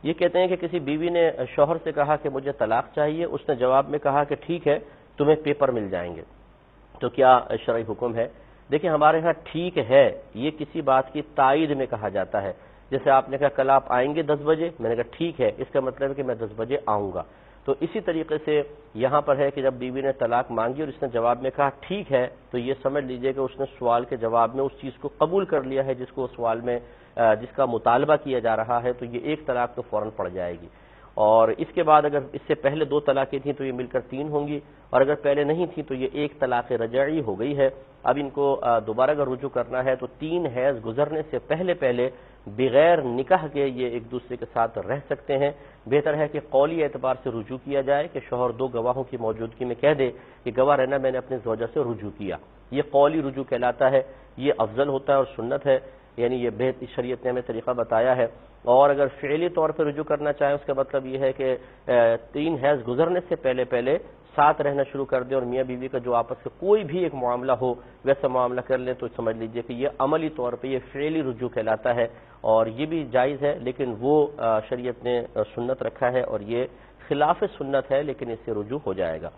یہ کہتے ہیں کہ کسی بیوی نے شوہر سے کہا کہ مجھے طلاق چاہیے، اس نے جواب میں کہا کہ ٹھیک ہے تمہیں پیپر مل جائیں گے، تو کیا شرعی حکم ہے؟ دیکھیں ہمارے ہاں ٹھیک ہے یہ کسی بات کی تائید میں کہا جاتا ہے، جیسے آپ نے کہا کل آپ آئیں گے 10 بجے، میں نے کہا ٹھیک ہے، اس کا مطلب ہے کہ میں 10 بجے آؤں گا۔ تو اسی طریقے سے یہاں پر ہے کہ جب بیوی نے طلاق مانگی اور اس نے جواب میں کہا ٹھیک ہے، تو یہ سمجھ لیجئے کہ اس نے سوال کے جواب میں اس چیز کو قبول کر لیا ہے جس کو سوال میں جس کا مطالبہ کیا جا رہا ہے، تو یہ ایک طلاق تو فوراً پڑ جائے گی۔ اور اس کے بعد اگر اس سے پہلے 2 طلاقیں تھیں تو یہ مل کر 3 ہوں گی، اور اگر پہلے نہیں تھیں تو یہ ایک طلاق رجعی ہو گئی ہے۔ اب ان کو دوبارہ اگر رجوع کرنا ہے تو 3 حیض گزرنے سے پہلے بغیر نکاح کے یہ ایک دوسرے کے ساتھ رہ سکتے ہیں۔ بہتر ہے کہ قولی اعتبار سے رجوع کیا جائے کہ شوہر 2 گواہوں کی موجودگی میں کہہ دے کہ گواہ رہنا میں نے اپنے زوجہ سے رجوع کیا، یہ قولی رجوع کہلاتا ہے، یہ افضل ہوتا ہے اور سنت ہے، یعنی یہ بہتر شریعت نے ہمیں طریقہ بتایا ہے۔ اور اگر فعلی طور پہ رجوع کرنا چاہیں اس کا مطلب یہ ہے کہ 3 حیض گزرنے سے پہلے ساتھ رہنا شروع کر دیں اور میاں بیوی کا جو آپس کا کوئی بھی ایک معاملہ ہو ویسا معاملہ کر لیں، تو سمجھ لیجئے کہ یہ عملی طور پہ یہ فعلی رجوع کہلاتا ہے، اور یہ بھی جائز ہے، لیکن وہ شریعت نے سنت رکھا ہے اور یہ خلاف سنت ہے، لیکن اس سے رجوع ہو جائے گا۔